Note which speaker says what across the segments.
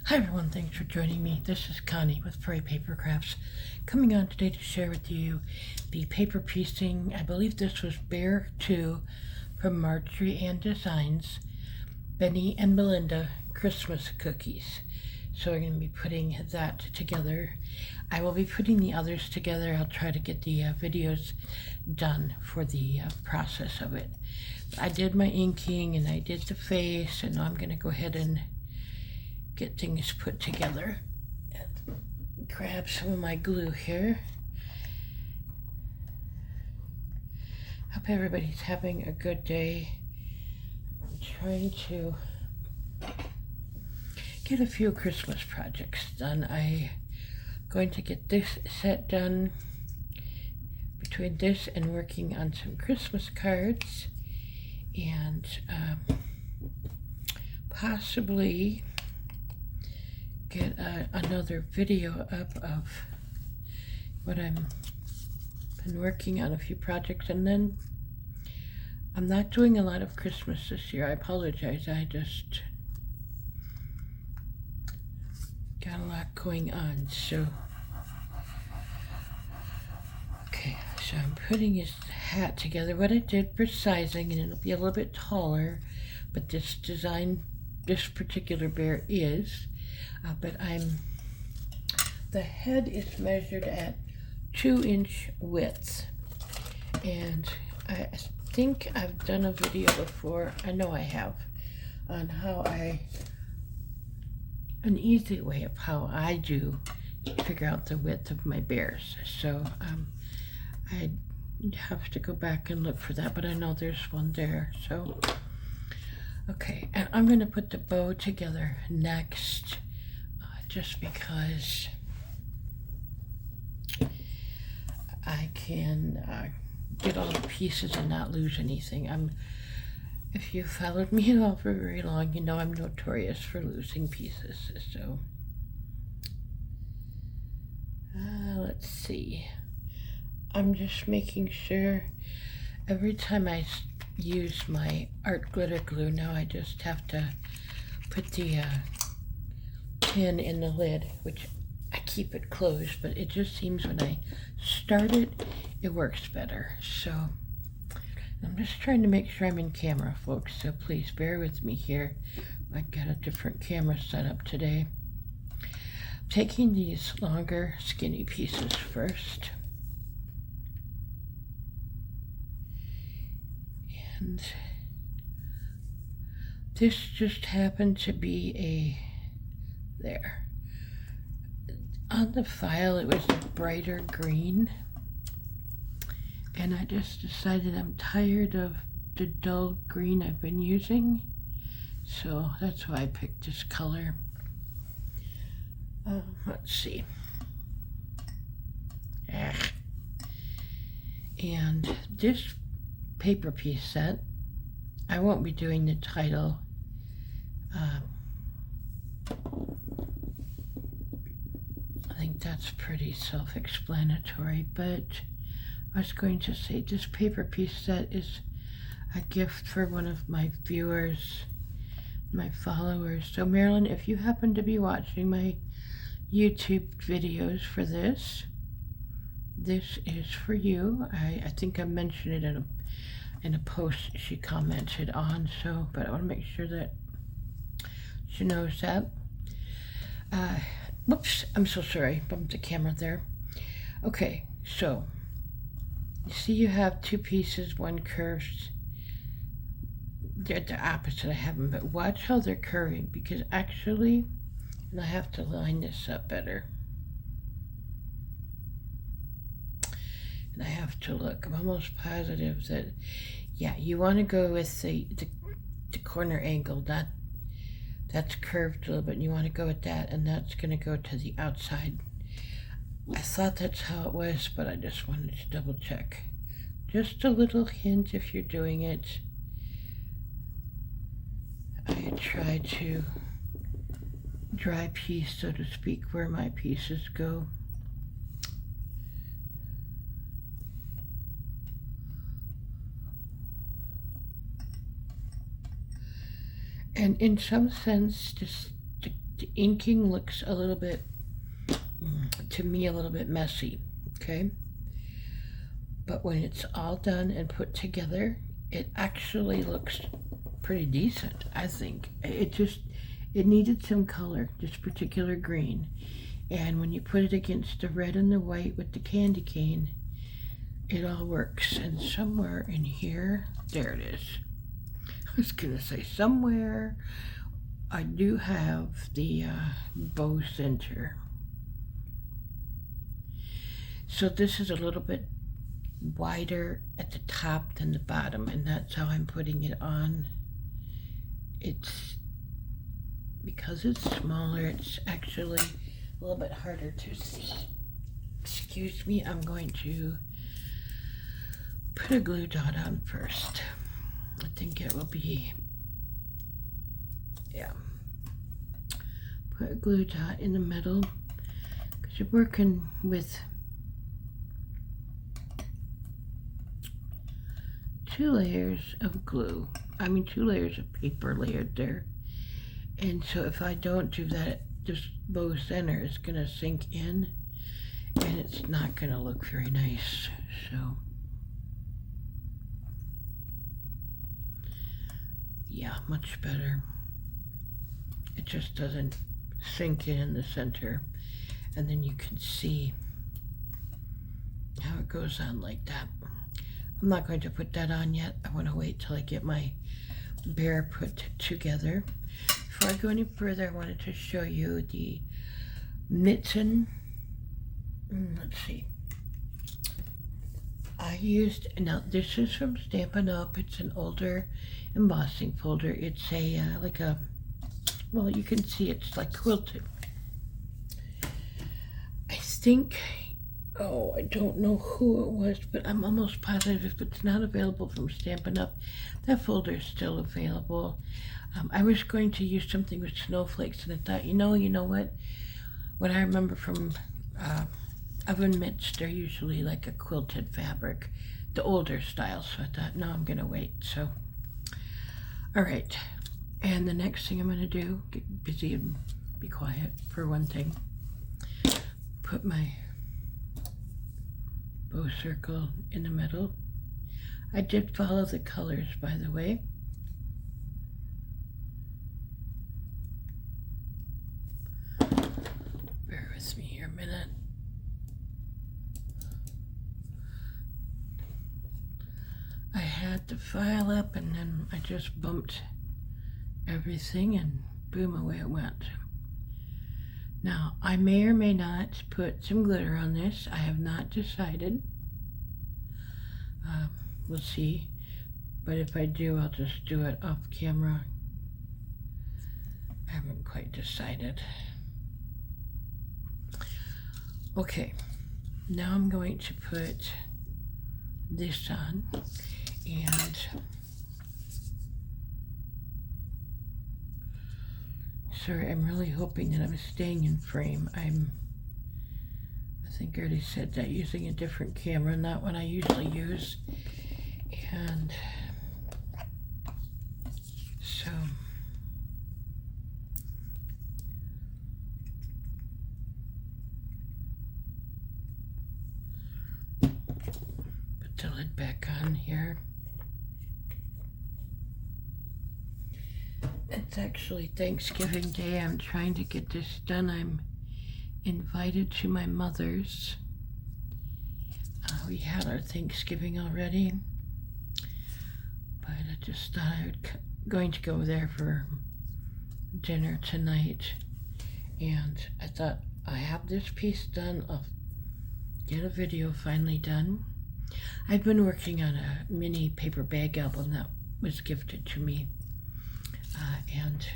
Speaker 1: Hi everyone, thanks for joining me. This is Connie with Prairie Paper Crafts, coming on today to share with you the paper piecing. I believe this was Bear 2 from Marjorie Ann Designs, Benny and Belinda Christmas cookies. So we're going to be putting that together. I will be putting the others together. I'll try to get the videos done for the process of it. I did my inking and I did the face, and now I'm going to go ahead and get things put together. Grab some of my glue here. Hope everybody's having a good day. I'm trying to get a few Christmas projects done. I'm going to get this set done between this and working on some Christmas cards, and possibly get another video up of what I'm been working on, a few projects. And then I'm not doing a lot of Christmas this year. I apologize. I just got a lot going on. So okay, so I'm putting his hat together. What I did for sizing, and it'll be a little bit taller, but this design, this particular bear is, but the head is measured at 2-inch width, and I think I've done a video before, I know I have, on how an easy way of how I do figure out the width of my bears. So I have to go back and look for that, but I know there's one there. So okay, and I'm going to put the bow together next, just because I can get all the pieces and not lose anything. If you followed me at all for very long, you know I'm notorious for losing pieces. So let's see. I'm just making sure every time I use my art glitter glue, now I just have to put the pin in the lid, which I keep it closed, but it just seems when I start it, it works better. So I'm just trying to make sure I'm in camera, folks, so please bear with me here. I've got a different camera set up today. I'm taking these longer skinny pieces first, and this just happened to be there. On the file it was a brighter green, and I just decided I'm tired of the dull green I've been using, so that's why I picked this color. Let's see. And this paper piece set, I won't be doing the title. I think that's pretty self-explanatory, but I was going to say this paper piece set is a gift for one of my viewers, my followers. So Marilyn, if you happen to be watching my YouTube videos for this is for you. I think I mentioned it in a post she commented on, so, but I want to make sure that she knows that. Whoops, I'm so sorry, bumped the camera there. Okay, so you see you have two pieces, one curves. They're the opposite, I have them, but watch how they're curving, because actually, and I have to line this up better. And I have to look, I'm almost positive that, yeah, you want to go with the corner angle, that's curved a little bit, and you want to go with that, and that's going to go to the outside. I thought that's how it was, but I just wanted to double check. Just a little hint if you're doing it. I try to dry piece, so to speak, where my pieces go. And in some sense, just the inking looks a little bit, to me, a little bit messy, okay? But when it's all done and put together, it actually looks pretty decent, I think. It needed some color, this particular green. And when you put it against the red and the white with the candy cane, it all works. And somewhere in here, there it is. I was gonna say somewhere, I do have the bow center. So this is a little bit wider at the top than the bottom, and that's how I'm putting it on. It's because it's smaller, it's actually a little bit harder to see. Excuse me, I'm going to put a glue dot on first. I think it will be, yeah. Put a glue dot in the middle because you're working with 2 layers of glue. I mean 2 layers of paper layered there. And so if I don't do that, this bow center is gonna sink in and it's not gonna look very nice. So yeah, much better. It just doesn't sink in the center, and then you can see how it goes on like that. I'm not going to put that on yet. I want to wait till I get my bear put together. Before I go any further, I wanted to show you the mitten. Let's see. I used, now this is from Stampin' Up. It's an older embossing folder. It's a, like a, well, you can see it's like quilted. I think, oh, I don't know who it was, but I'm almost positive if it's not available from Stampin' Up, that folder is still available. I was going to use something with snowflakes, and I thought, you know what? What I remember from oven mitts, they're usually like a quilted fabric, the older style. So I thought, no, I'm gonna wait. So, all right. And the next thing I'm gonna do, get busy and be quiet for one thing. Put my bow circle in the middle. I did follow the colors, by the way. Bear with me here a minute. I had the file up and then I just bumped everything and boom, away it went. Now, I may or may not put some glitter on this. I have not decided. We'll see. But if I do, I'll just do it off camera. I haven't quite decided. Okay, now I'm going to put this on, and sorry, I'm really hoping that I'm staying in frame. I think I already said that, using a different camera, not what I usually use. And so put the lid back on here. It's actually Thanksgiving Day. I'm trying to get this done. I'm invited to my mother's. We had our Thanksgiving already, but I just thought I was going to go there for dinner tonight, and I thought, I have this piece done, I'll get a video finally done. I've been working on a mini paper bag album that was gifted to me, and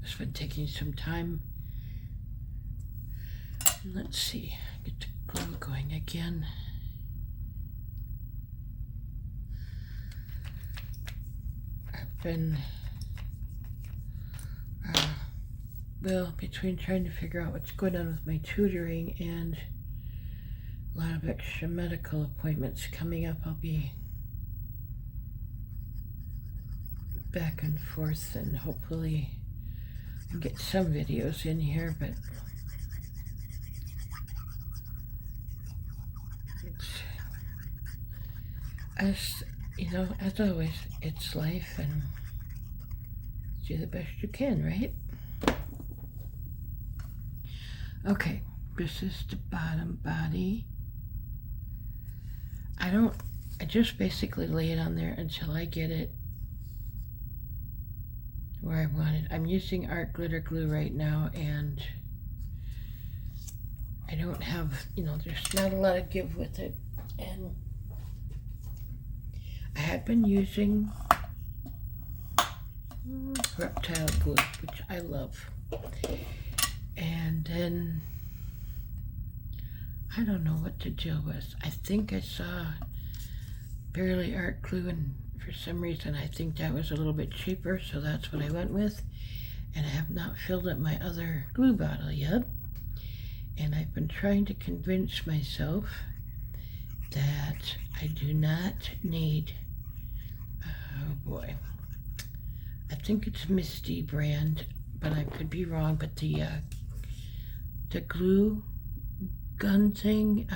Speaker 1: it's been taking some time. Let's see, get the glue going again. I've been, well, between trying to figure out what's going on with my tutoring and a lot of extra medical appointments coming up, I'll be back and forth, and hopefully get some videos in here, but it's, as always, it's life, and do the best you can, right? Okay, this is the bottom body. I just basically lay it on there until I get it where I want it. I'm using art glitter glue right now, and I don't have, there's not a lot of give with it. And I have been using reptile glue, which I love. And then I don't know what to do with. I think I saw Barely Art Glue, and for some reason I think that was a little bit cheaper, so that's what I went with. And I have not filled up my other glue bottle yet. And I've been trying to convince myself that I do not need, oh boy, I think it's Misty brand, but I could be wrong, but the glue gun thing,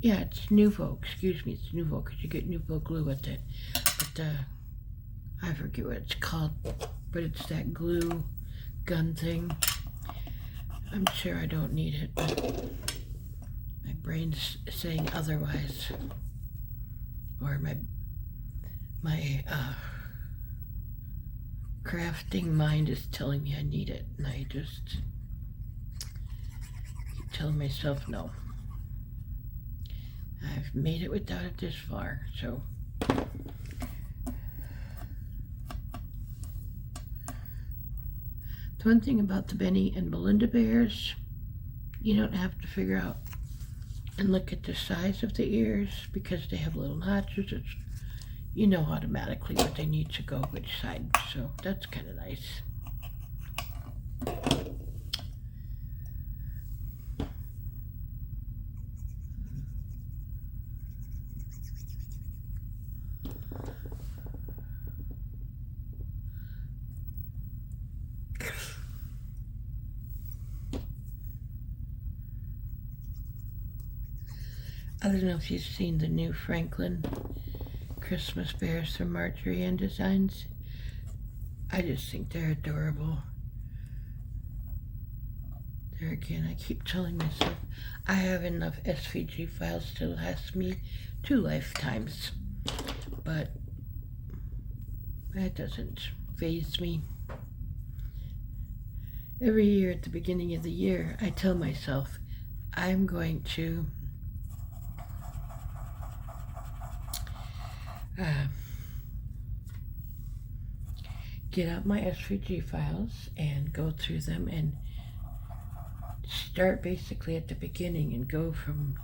Speaker 1: it's Nouveau, excuse me, it's Nouveau, because you get Nouveau glue with it, but I forget what it's called, but it's that glue gun thing. I'm sure I don't need it, but my brain's saying otherwise, or my crafting mind is telling me I need it, and I just keep telling myself no. I've made it without it this far, so the one thing about the Benny and Belinda bears, you don't have to figure out and look at the size of the ears because they have little notches. It's, you know automatically what they need to go which side, so that's kind of nice. I don't know if you've seen the new Franklin Christmas bears from Marjorie Ann Designs. I just think they're adorable. There again, I keep telling myself I have enough SVG files to last me 2 lifetimes, but that doesn't faze me. Every year at the beginning of the year, I tell myself I'm going to get out my SVG files and go through them and start basically at the beginning and go from,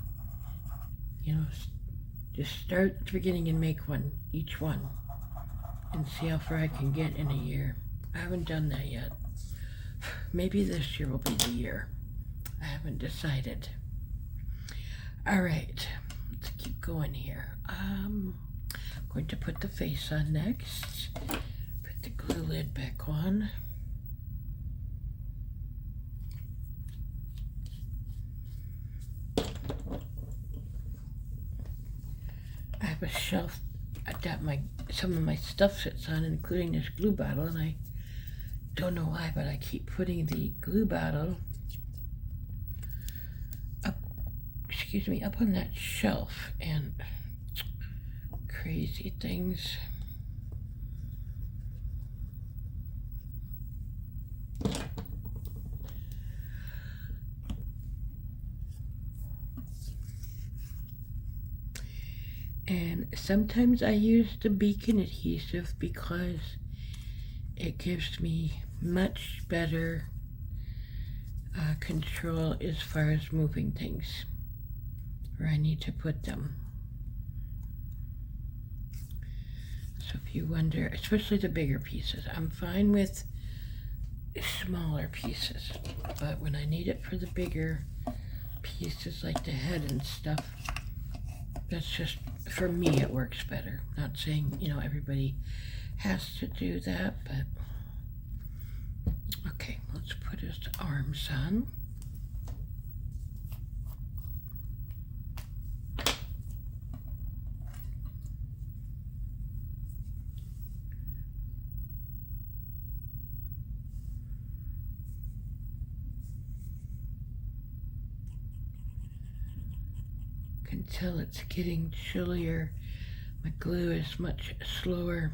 Speaker 1: just start at the beginning and make each one and see how far I can get in a year. I haven't done that yet. Maybe this year will be the year. I haven't decided. All right, let's keep going here. I'm going to put the face on next. Put the glue lid back on. I have a shelf that some of my stuff sits on, including this glue bottle, and I don't know why, but I keep putting the glue bottle up on that shelf, and crazy things. And sometimes I use the beacon adhesive because it gives me much better control as far as moving things where I need to put them. So if you wonder, especially the bigger pieces, I'm fine with smaller pieces, but when I need it for the bigger pieces like the head and stuff, that's just, for me, it works better. Not saying, everybody has to do that, but Okay, let's put his arms on. Can tell it's getting chillier. My glue is much slower.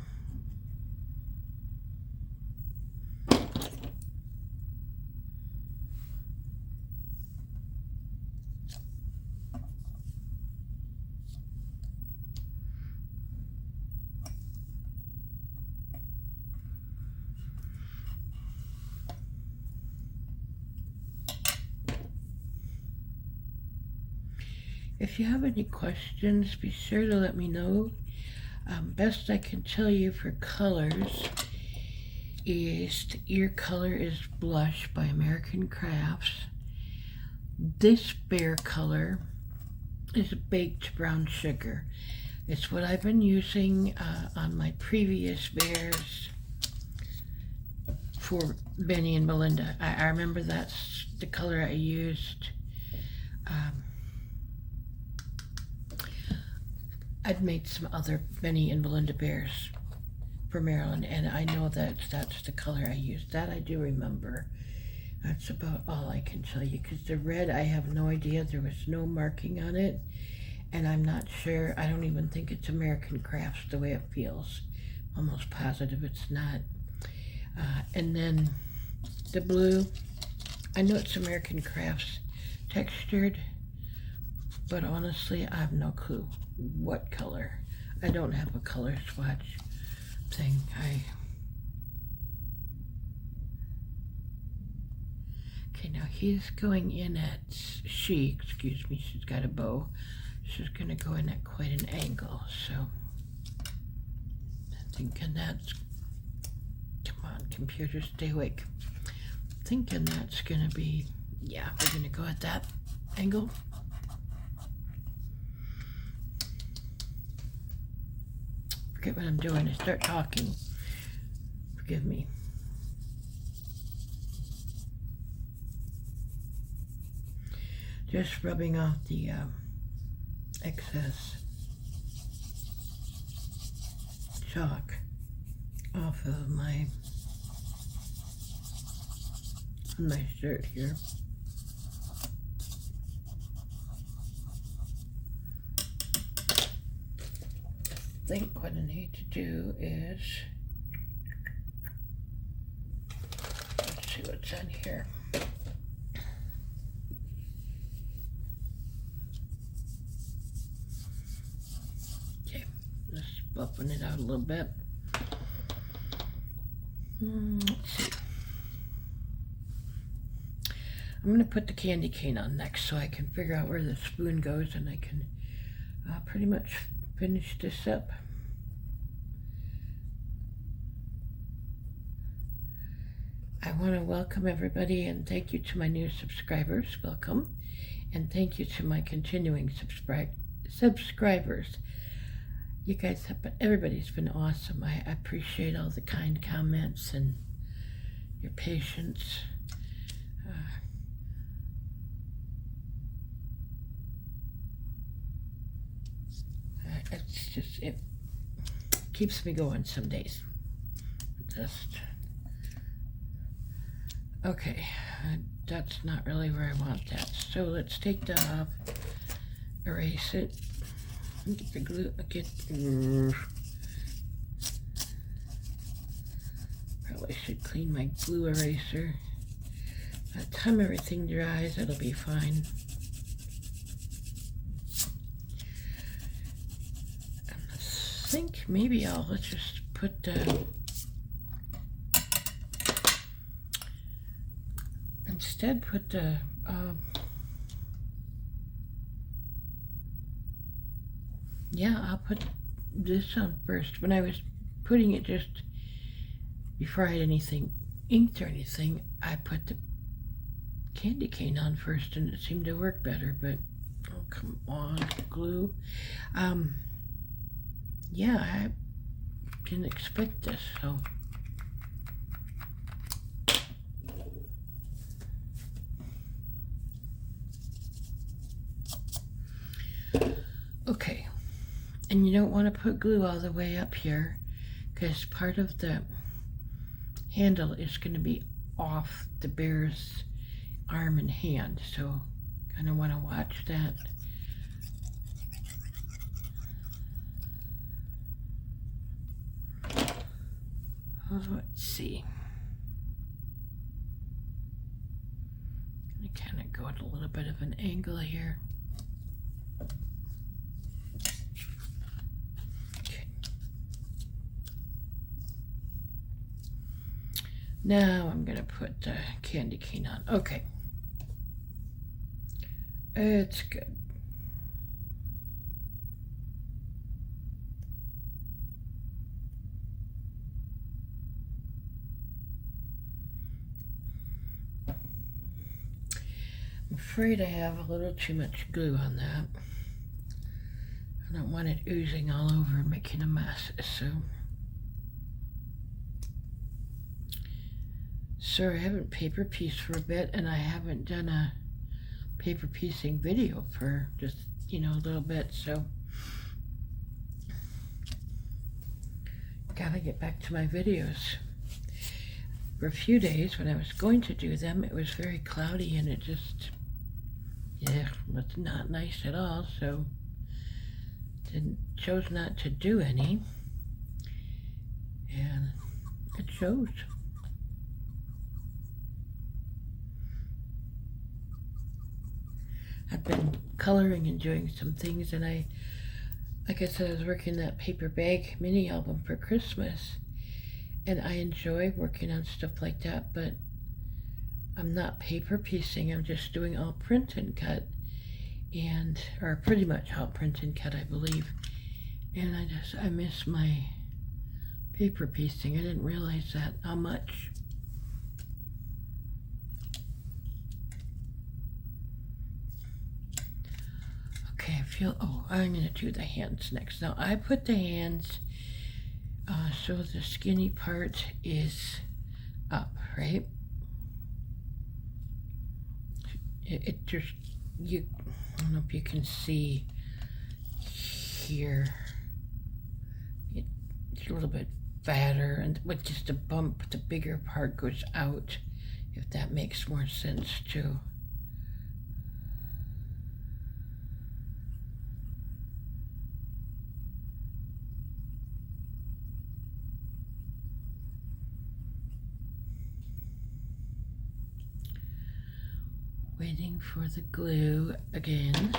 Speaker 1: If you have any questions, be sure to let me know. Best I can tell you for colors is the ear color is Blush by American Crafts. This bear color is Baked Brown Sugar. It's what I've been using on my previous bears for Benny and Belinda. I remember that's the color I used. I'd made some other Benny and Belinda bears for Maryland, and I know that that's the color I used. That I do remember. That's about all I can tell you, because the red, I have no idea. There was no marking on it, and I'm not sure. I don't even think it's American Crafts the way it feels. Almost positive it's not. And then the blue, I know it's American Crafts textured, but honestly, I have no clue what color. I don't have a color swatch thing. Okay, now he's going in at, excuse me, she's got a bow. She's gonna go in at quite an angle, so I'm thinking that's, come on, computer, stay awake. Thinking that's gonna be, yeah, we're gonna go at that angle. Forget what I'm doing. I start talking. Forgive me. Just rubbing off the excess chalk off of my shirt here. I think what I need to do is, let's see what's on here. Okay, let's buffing it out a little bit. Let's see. I'm going to put the candy cane on next so I can figure out where the spoon goes, and I can pretty much finish this up. I want to welcome everybody and thank you to my new subscribers. Welcome. And thank you to my continuing subscribers. You guys have been, everybody's been awesome. I appreciate all the kind comments and your patience. It's just, it keeps me going some days. Just, okay, that's not really where I want that. So let's take that off, erase it, get the glue, probably should clean my glue eraser. By the time everything dries, it'll be fine. I think maybe let's just put instead put the yeah, I'll put this on first. When I was putting it just before I had anything inked or anything, I put the candy cane on first and it seemed to work better, but oh, come on, glue. Yeah, I didn't expect this, so Okay, and you don't want to put glue all the way up here because part of the handle is going to be off the bear's arm and hand, so kind of want to watch that. Let's see. I kind of go at a little bit of an angle here. Okay. Now I'm going to put the candy cane on. Okay. It's good. I'm afraid I have a little too much glue on that. I don't want it oozing all over and making a mess, so. Sorry, I haven't paper pieced for a bit, and I haven't done a paper piecing video for just, a little bit, so. Gotta get back to my videos. For a few days when I was going to do them, it was very cloudy and it just, was not nice at all, so chose not to do any, and it shows. I've been coloring and doing some things, and like I said, I was working that paper bag mini album for Christmas, and I enjoy working on stuff like that, but I'm not paper piecing. I'm just doing all print and cut, or pretty much all print and cut, I believe. And I miss my paper piecing. I didn't realize that, how much. Okay, I'm going to do the hands next. Now, I put the hands so the skinny part is up, right? It just, I don't know if you can see here. It's a little bit fatter, and with just a bump, the bigger part goes out, if that makes more sense too. Waiting for the glue again.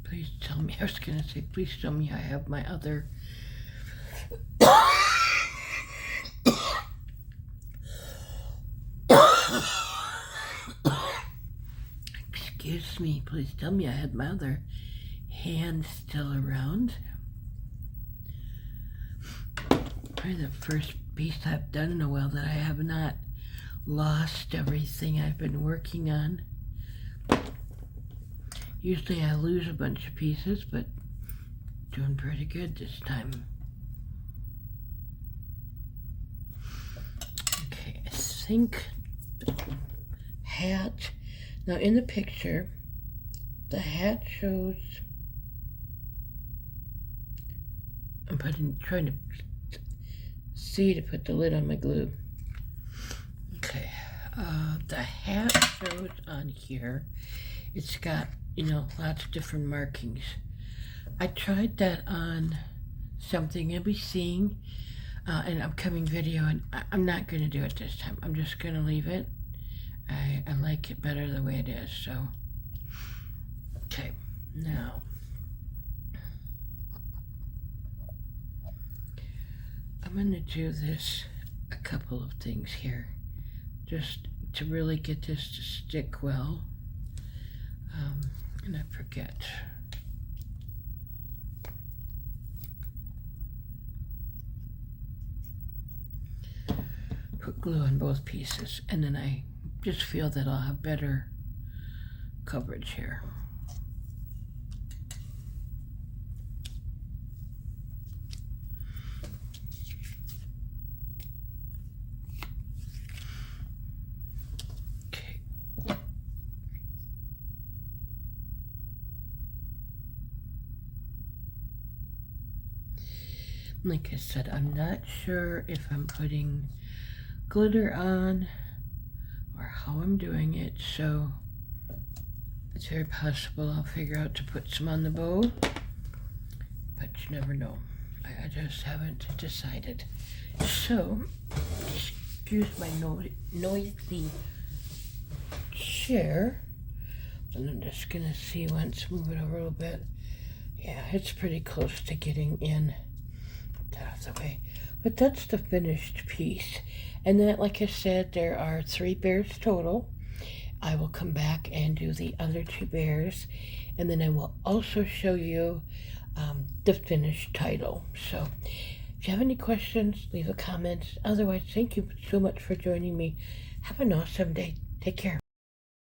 Speaker 1: Please tell me, I was going to say, please tell me I have my other. Excuse me, please tell me I had my other hand still around. Probably the first piece I've done in a while that I have not lost everything I've been working on. Usually I lose a bunch of pieces, but doing pretty good this time. Okay, I think the hat. Now in the picture, the hat shows. I'm trying to see to put the lid on my glue. Okay, the hat shows on here. It's got, lots of different markings. I tried that on something you'll be seeing in an upcoming video, and I'm not going to do it this time. I'm just going to leave it. I like it better the way it is, so. Okay, now. I'm going to do this a couple of things here just to really get this to stick well. And I forget. Put glue on both pieces, and then I just feel that I'll have better coverage here. Okay. Like I said, I'm not sure if I'm putting glitter on or how I'm doing it, so it's very possible I'll figure out to put some on the bow, but you never know. I just haven't decided. So, excuse my noisy chair, and I'm just gonna see once, move it over a little bit. Yeah, it's pretty close to getting in. Get out of the way. But that's the finished piece. And then, like I said, there are 3 bears total. I will come back and do the other 2 bears. And then I will also show you the finished title. So if you have any questions, leave a comment. Otherwise, thank you so much for joining me. Have an awesome day. Take care.